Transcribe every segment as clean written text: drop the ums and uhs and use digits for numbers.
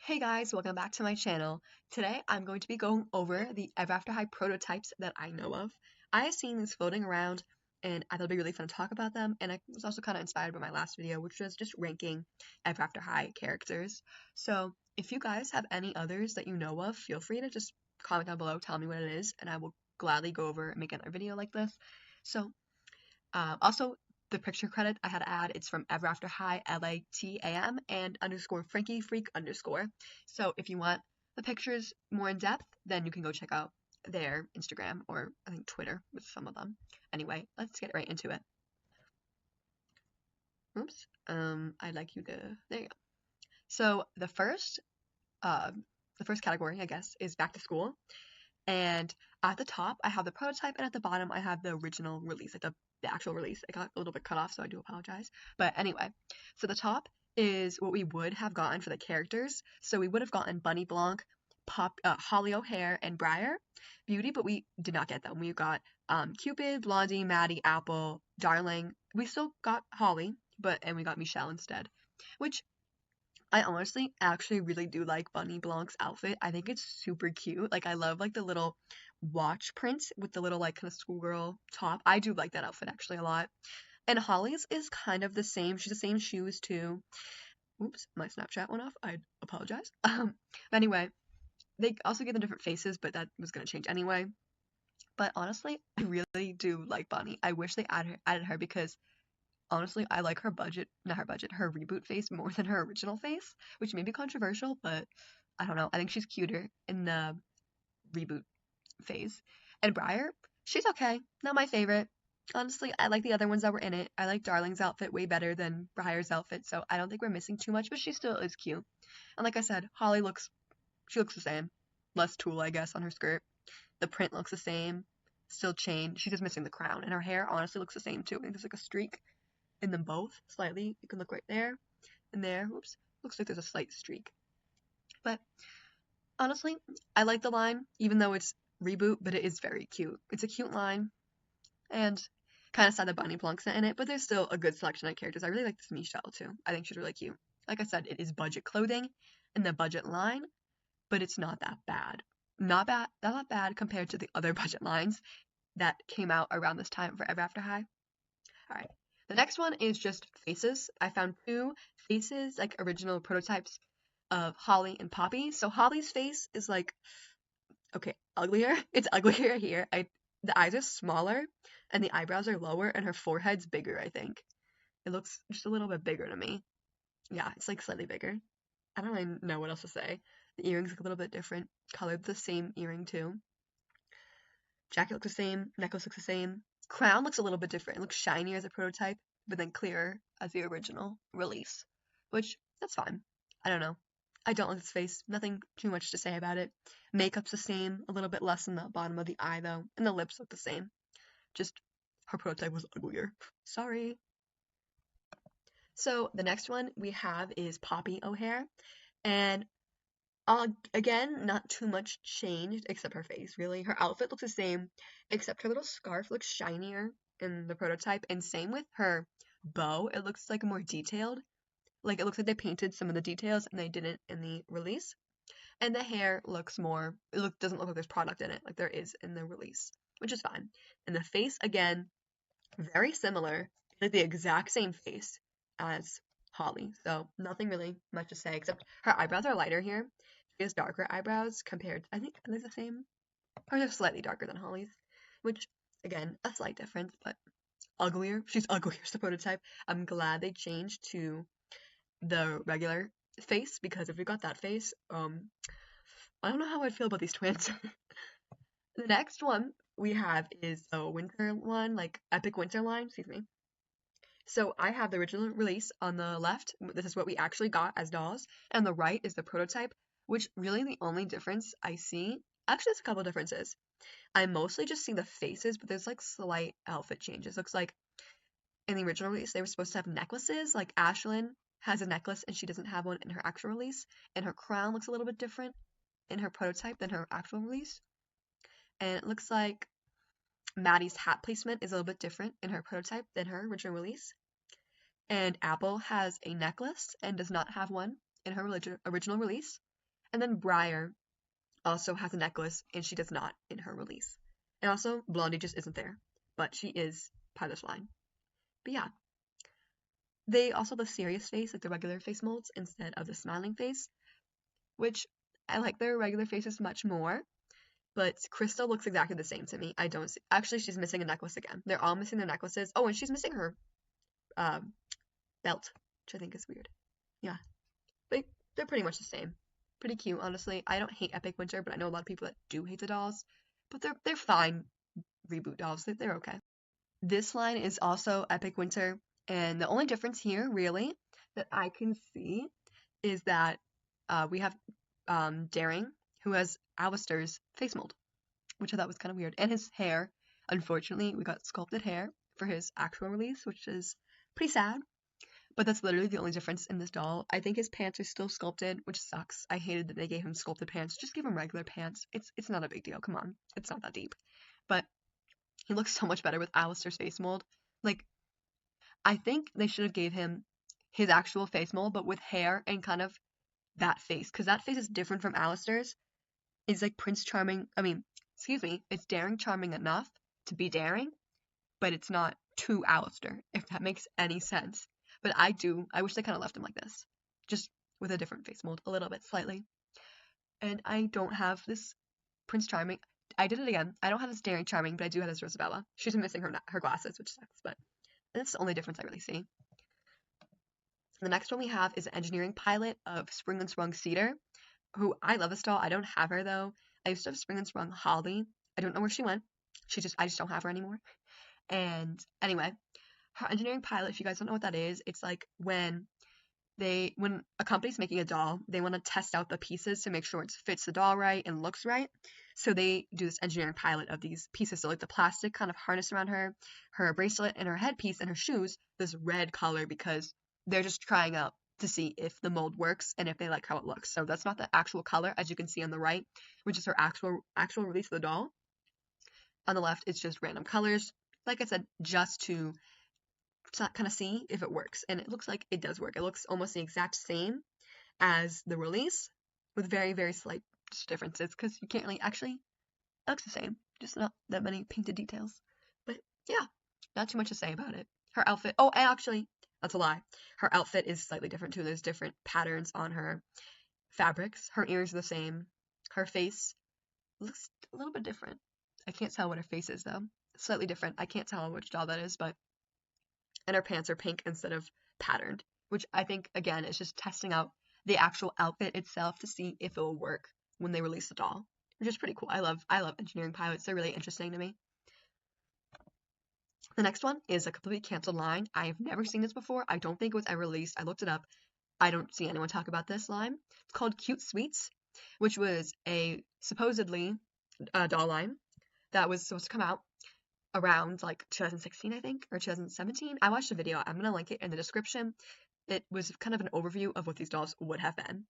Hey guys, welcome back to my channel. Today I'm going to be going over the Ever After High prototypes that I know of. I have seen these floating around and I thought it'd be really fun to talk about them, and I was also kind of inspired by my last video, which was just ranking Ever After High characters. So if you guys have any others that you know of, feel free to just comment down below, tell me what it is, and I will gladly go over and make another video like this. So also, the picture credit I had to add, it's from Ever After High, LATAM, and underscore Frankie Freak underscore. So if you want the pictures more in depth, then you can go check out their Instagram or I think Twitter with some of them. Anyway, let's get right into it. Oops. I'd like you to, there you go. So the first category, I guess, is back to school. And at the top, I have the prototype, and at the bottom, I have the original release, like the actual release. It got a little bit cut off, so I do apologize. But anyway, so the top is what we would have gotten for the characters. So we would have gotten Bunny Blanc, Holly O'Hare, and Briar Beauty, but we did not get them. We got Cupid, Blondie, Maddie, Apple, Darling. We still got Holly, and we got Michelle instead, which I honestly actually really do like Bunny Blanc's outfit. I think it's super cute. Like I love like the little watch print with the little like kind of schoolgirl top. I do like that outfit actually a lot. And Holly's is kind of the same. She's the same shoes too. Oops, my Snapchat went off. I apologize. But anyway, they also give them different faces, but that was gonna change anyway. But honestly, I really do like Bunny. I wish they added her because honestly, I like her her reboot face more than her original face, which may be controversial, but I don't know. I think she's cuter in the reboot phase. And Briar, she's okay. Not my favorite. Honestly, I like the other ones that were in it. I like Darling's outfit way better than Briar's outfit, so I don't think we're missing too much, but she still is cute. And like I said, she looks the same. Less tulle, I guess, on her skirt. The print looks the same. Still chain. She's just missing the crown. And her hair honestly looks the same too. I think there's like a streak in them both slightly. You can look right there and there. Whoops. Looks like there's a slight streak. But honestly, I like the line, even though it's reboot, but it is very cute. It's a cute line, and kind of sad that Bunny Blanc's not in it, but there's still a good selection of characters. I really like this Michelle too. I think she's really cute. Like I said, it is budget clothing in the budget line, but it's not that bad. Not bad compared to the other budget lines that came out around this time for Ever After High. Alright. The next one is just faces. I found two faces, like original prototypes of Holly and Poppy. So Holly's face is like, okay, uglier. It's uglier here. The eyes are smaller and the eyebrows are lower and her forehead's bigger, I think. It looks just a little bit bigger to me. Yeah, it's like slightly bigger. I don't really know what else to say. The earrings look a little bit different. Colored the same earring too. Jacket looks the same. Necklace looks the same. Crown looks a little bit different. It looks shinier as a prototype, but then clearer as the original release, which that's fine. I don't know. I don't like this face. Nothing too much to say about it. Makeup's the same, a little bit less in the bottom of the eye though, and the lips look the same. Just her prototype was uglier. Sorry. So the next one we have is Poppy O'Hare, and again, not too much changed except her face, really. Her outfit looks the same, except her little scarf looks shinier in the prototype, and same with her bow. It looks like more detailed. Like, it looks like they painted some of the details and they didn't in the release. And the hair looks more, doesn't look like there's product in it, like there is in the release, which is fine. And the face, again, very similar, like the exact same face as Holly. So nothing really much to say, except her eyebrows are lighter here. She has darker eyebrows compared, I think they're the same, or they're slightly darker than Holly's, which, again, a slight difference, but uglier. She's uglier as the prototype. I'm glad they changed to the regular face, because if we got that face, I don't know how I'd feel about these twins. The next one we have is a winter one, like Epic Winter line, excuse me. So I have the original release on the left. This is what we actually got as dolls. And the right is the prototype, which really the only difference I see, actually there's a couple differences. I mostly just see the faces, but there's like slight outfit changes. Looks like in the original release, they were supposed to have necklaces. Like Ashlyn has a necklace and she doesn't have one in her actual release. And her crown looks a little bit different in her prototype than her actual release. And it looks like Maddie's hat placement is a little bit different in her prototype than her original release. And Apple has a necklace and does not have one in her original release. And then Briar also has a necklace, and she does not in her release. And also, Blondie just isn't there, but she is part of this line. But yeah, they also have the serious face, like the regular face molds, instead of the smiling face, which I like their regular faces much more. But Crystal looks exactly the same to me. I don't see. Actually, she's missing a necklace again. They're all missing their necklaces. Oh, and she's missing her belt, which I think is weird. Yeah, they're pretty much the same. Pretty cute, honestly. I don't hate Epic Winter, but I know a lot of people that do hate the dolls. But they're fine reboot dolls. They're okay. This line is also Epic Winter, and the only difference here, really, that I can see is that we have Daring, who has Alistair's face mold, which I thought was kind of weird. And his hair, unfortunately, we got sculpted hair for his actual release, which is pretty sad. But that's literally the only difference in this doll. I think his pants are still sculpted, which sucks. I hated that they gave him sculpted pants. Just give him regular pants. It's not a big deal. Come on. It's not that deep. But he looks so much better with Alistair's face mold. Like, I think they should have gave him his actual face mold, but with hair and kind of that face. Because that face is different from Alistair's. It's like Prince Charming. I mean, excuse me. It's Daring Charming enough to be daring, but it's not too Alistair, if that makes any sense. But I wish they kind of left him like this, just with a different face mold, a little bit, slightly. And I don't have this Prince Charming. I did it again. I don't have this Daring Charming, but I do have this Rosabella. She's missing her glasses, which sucks, but that's the only difference I really see. The next one we have is an engineering pilot of Spring and Sprung Cedar, who I love this doll. I don't have her though. I used to have Spring and Sprung Holly. I don't know where she went. I just don't have her anymore. And anyway, her engineering pilot, if you guys don't know what that is, it's like when a company's making a doll, they want to test out the pieces to make sure it fits the doll right and looks right. So they do this engineering pilot of these pieces. So like the plastic kind of harness around her bracelet and her headpiece and her shoes, this red color, because they're just trying out to see if the mold works and if they like how it looks. So that's not the actual color, as you can see on the right, which is her actual release of the doll. On the left, it's just random colors. Like I said, just to kind of see if it works. And it looks like it does work. It looks almost the exact same as the release, with very, very slight differences, because you can't really actually, it looks the same, just not that many painted details. But yeah, not too much to say about it. Her outfit, oh, and actually, that's a lie. Her outfit is slightly different too. There's different patterns on her fabrics. Her ears are the same. Her face looks a little bit different. I can't tell what her face is though. Slightly different. I can't tell which doll that is, but and her pants are pink instead of patterned, which I think, again, is just testing out the actual outfit itself to see if it will work when they release the doll, which is pretty cool. I love engineering pilots. They're really interesting to me. The next one is a completely canceled line. I have never seen this before. I don't think it was ever released. I looked it up. I don't see anyone talk about this line. It's called Cute Sweets, which was a supposedly doll line that was supposed to come out around like 2016, I think, or 2017. I watched a video. I'm gonna link it in the description. It was kind of an overview of what these dolls would have been.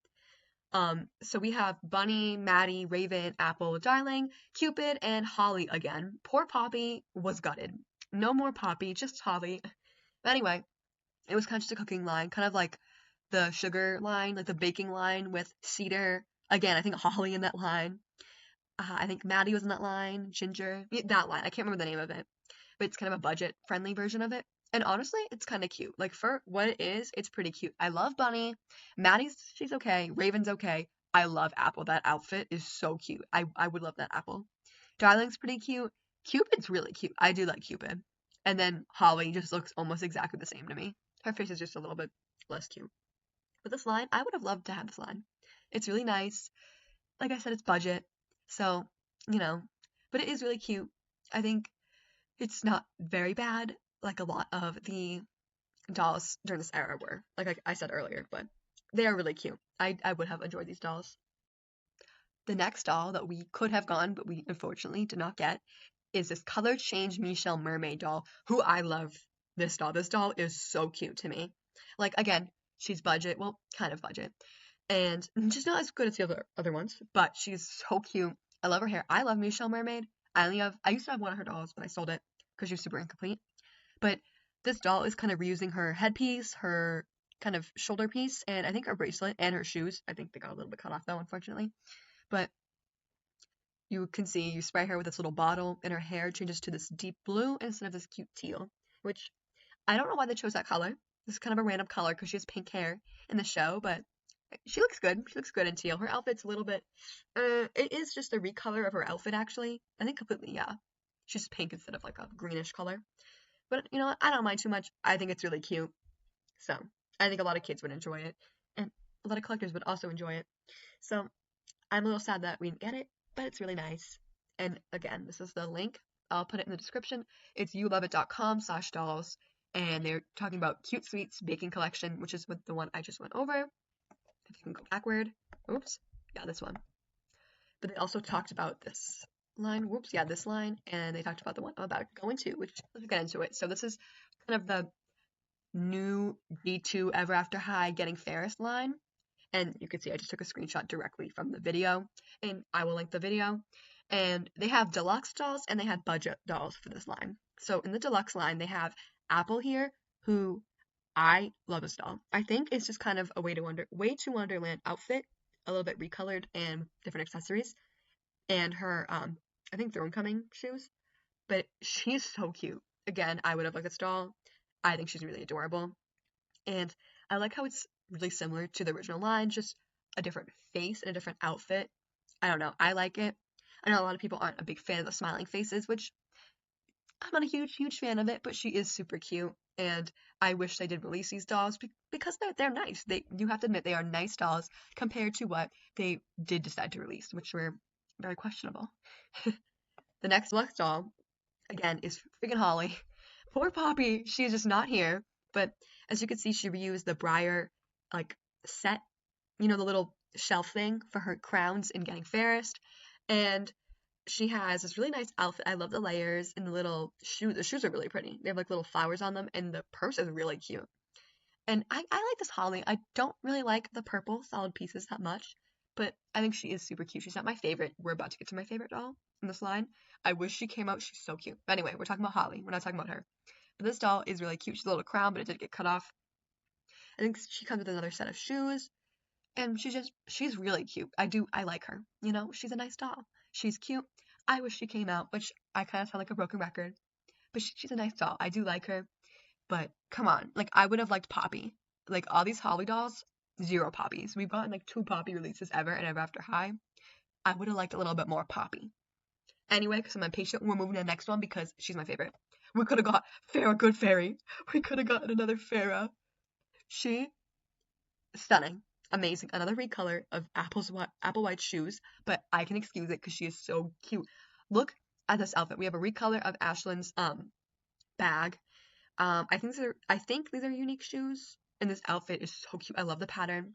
So we have Bunny, Maddie, Raven, Apple, Darling, Cupid, and Holly again. Poor Poppy was gutted. No more Poppy, just Holly. But anyway, it was kind of just a cooking line, kind of like the sugar line, like the baking line with Cedar. Again, I think Holly in that line. I think Maddie was in that line, Ginger, that line. I can't remember the name of it, but it's kind of a budget-friendly version of it. And honestly, it's kind of cute. Like, for what it is, it's pretty cute. I love Bunny. She's okay. Raven's okay. I love Apple. That outfit is so cute. I would love that Apple. Darling's pretty cute. Cupid's really cute. I do like Cupid. And then Holly just looks almost exactly the same to me. Her face is just a little bit less cute. But this line, I would have loved to have this line. It's really nice. Like I said, it's budget. So, but it is really cute. I think it's not very bad, like a lot of the dolls during this era were, like I said earlier, but they are really cute. I would have enjoyed these dolls. The next doll that we could have gone, but we unfortunately did not get, is this color change Michelle Mermaid doll, who I love this doll. This doll is so cute to me. Like, again, she's budget, well, kind of budget. And she's not as good as the other ones, but she's so cute. I love her hair. I love Michelle Mermaid. I used to have one of her dolls, but I sold it because she was super incomplete. But this doll is kind of reusing her headpiece, her kind of shoulder piece, and I think her bracelet and her shoes. I think they got a little bit cut off though, unfortunately. But you can see you spray her with this little bottle, and her hair changes to this deep blue instead of this cute teal, which I don't know why they chose that color. This is kind of a random color because she has pink hair in the show, but she looks good. She looks good in teal. Her outfit's a little bit, it is just a recolor of her outfit actually. I think completely, yeah. She's pink instead of like a greenish color. But you know what? I don't mind too much. I think it's really cute. So I think a lot of kids would enjoy it, and a lot of collectors would also enjoy it. So I'm a little sad that we didn't get it, but it's really nice. And again, this is the link. I'll put it in the description. It's youloveit.com/dolls, and they're talking about Cute Sweets Baking Collection, which is the one I just went over. If you can go backward. Oops. Yeah, this one. But they also talked about this line. Whoops. Yeah, this line. And they talked about the one I'm about to go into, which let's get into it. So this is kind of the new D2 Ever After High Getting Fairest line. And you can see I just took a screenshot directly from the video, and I will link the video. And they have deluxe dolls and they have budget dolls for this line. So in the deluxe line, they have Apple here, who I love this doll. I think it's just kind of a way to Wonderland outfit, a little bit recolored and different accessories, and her I think Throne Coming shoes. But she's so cute. Again, I would have liked this doll. I think she's really adorable. And I like how it's really similar to the original line, just a different face and a different outfit. I don't know. I like it. I know a lot of people aren't a big fan of the smiling faces, which I'm not a huge fan of it, but she is super cute. And I wish they did release these dolls because they're nice. You have to admit they are nice dolls compared to what they did decide to release, which were very questionable. The next Lux doll, again, is freaking Holly. Poor Poppy, she is just not here. But as you can see, she reused the Briar like set, the little shelf thing for her crowns in Getting Fairest. And she has this really nice outfit. I love the layers and the little shoes. The shoes are really pretty. They have like little flowers on them, and the purse is really cute. And I like this Holly. I don't really like the purple solid pieces that much, but I think she is super cute. She's not my favorite. We're about to get to my favorite doll in this line. I wish she came out. She's so cute. But anyway, we're talking about Holly. We're not talking about her. But this doll is really cute. She's a little crown, but it did get cut off. I think she comes with another set of shoes, and she's really cute. I like her. She's a nice doll. She's cute. I wish she came out, which I kind of sound like a broken record, but she's a nice doll. I do like her, but come on, like I would have liked Poppy. Like all these Holly dolls, zero Poppies. We've gotten like 2 Poppy releases ever and Ever After High. I would have liked a little bit more Poppy. Anyway, because I'm impatient, we're moving to the next one because she's my favorite. We could have got Farrah Good Fairy. We could have gotten another Farrah. She, stunning, amazing. Another recolor of apple white shoes, but I can excuse it because she is so cute. Look at this outfit. We have a recolor of Ashlyn's bag. I think these are unique shoes, and this outfit is so cute. I love the pattern.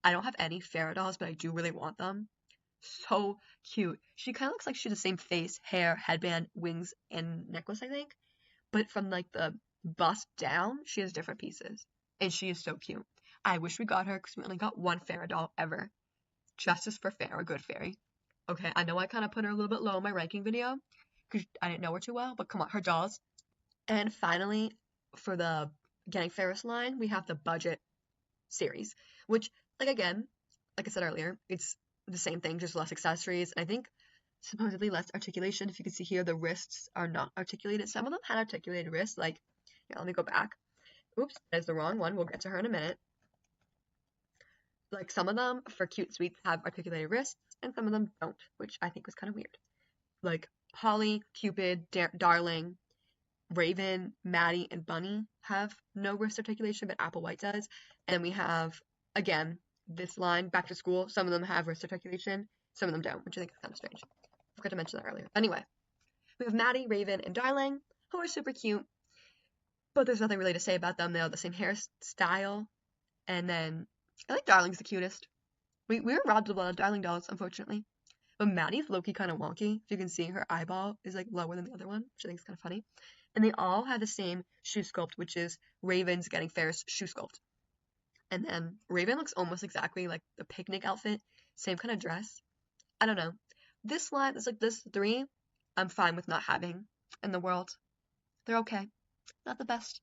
I don't have any Farrah dolls, but I do really want them. So cute. She kind of looks like she has the same face, hair, headband, wings, and necklace, I think. But from like the bust down, she has different pieces, and she is so cute. I wish we got her because we only got 1 Farrah doll ever. Justice for Farrah Good Fairy. Okay, I know I kind of put her a little bit low in my ranking video because I didn't know her too well, but come on, her dolls. And finally, for the Getting Fairest line, we have the budget series, which, again, like I said earlier, it's the same thing, just less accessories. And I think supposedly less articulation. If you can see here, the wrists are not articulated. Some of them had articulated wrists, like, yeah, let me go back. Oops, that's the wrong one. We'll get to her in a minute. Like, some of them, for Cute Sweets, have articulated wrists, and some of them don't, which I think was kind of weird. Like, Holly, Cupid, Darling, Raven, Maddie, and Bunny have no wrist articulation, but Applewhite does. And then we have, again, this line, Back to School. Some of them have wrist articulation, some of them don't, which I think is kind of strange. I forgot to mention that earlier. Anyway, we have Maddie, Raven, and Darling, who are super cute, but there's nothing really to say about them. They have the same hairstyle, and then I think Darling's the cutest. We were robbed of a lot of Darling dolls, unfortunately. But Maddie's low-key kind of wonky. If you can see, her eyeball is like lower than the other one, which I think is kind of funny. And they all have the same shoe sculpt, which is Raven's Getting Fairest shoe sculpt. And then Raven looks almost exactly like the picnic outfit, same kind of dress. I don't know. This line, it's like this 3, I'm fine with not having in the world. They're okay. Not the best.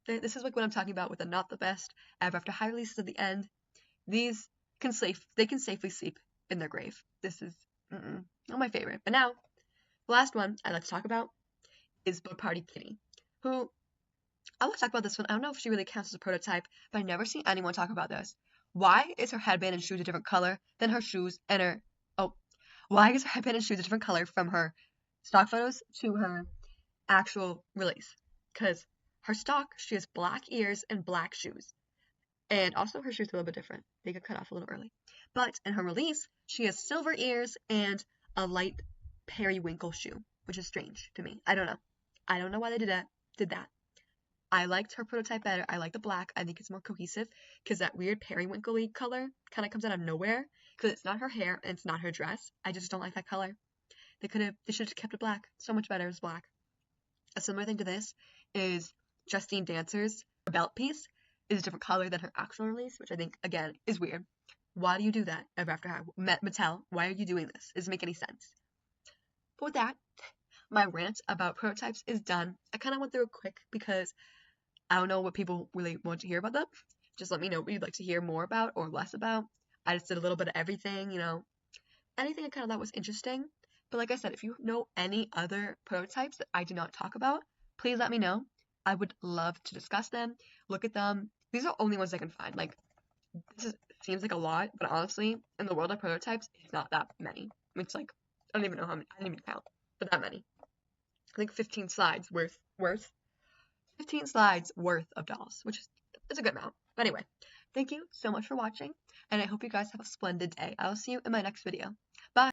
This is like what I'm talking about with the not the best ever after high releases at the end. These can safely sleep in their grave. This is not my favorite. But now, the last one I'd like to talk about is Book Party Kitty, who I want to talk about this one. I don't know if she really counts as a prototype, but I've never seen anyone talk about this. Why is her headband and shoes a different color than her shoes and her why is her headband and shoes a different color from her stock photos to her actual release? Because her stock, she has black ears and black shoes. And also her shoes are a little bit different. They get cut off a little early. But in her release, she has silver ears and a light periwinkle shoe, which is strange to me. I don't know. I don't know why they did that. I liked her prototype better. I like the black. I think it's more cohesive because that weird periwinkle-y color kind of comes out of nowhere because it's not her hair and it's not her dress. I just don't like that color. They should have kept it black. So much better as black. A similar thing to this is Justine Dancer's belt piece is a different color than her actual release, which I think, again, is weird. Why do you do that ever after Mattel? Why are you doing this? It doesn't make any sense. But with that, my rant about prototypes is done. I kind of went through it quick because I don't know what people really want to hear about them. Just let me know what you'd like to hear more about or less about. I just did a little bit of everything, anything I kind of thought was interesting. But like I said, if you know any other prototypes that I did not talk about, please let me know. I would love to discuss them, look at them. These are the only ones I can find. Like, seems like a lot, but honestly, in the world of prototypes, it's not that many. It's like, I don't even know how many, I didn't even count, but that many. I think 15 slides worth 15 slides worth of dolls, which is a good amount. But anyway, thank you so much for watching, and I hope you guys have a splendid day. I'll see you in my next video. Bye!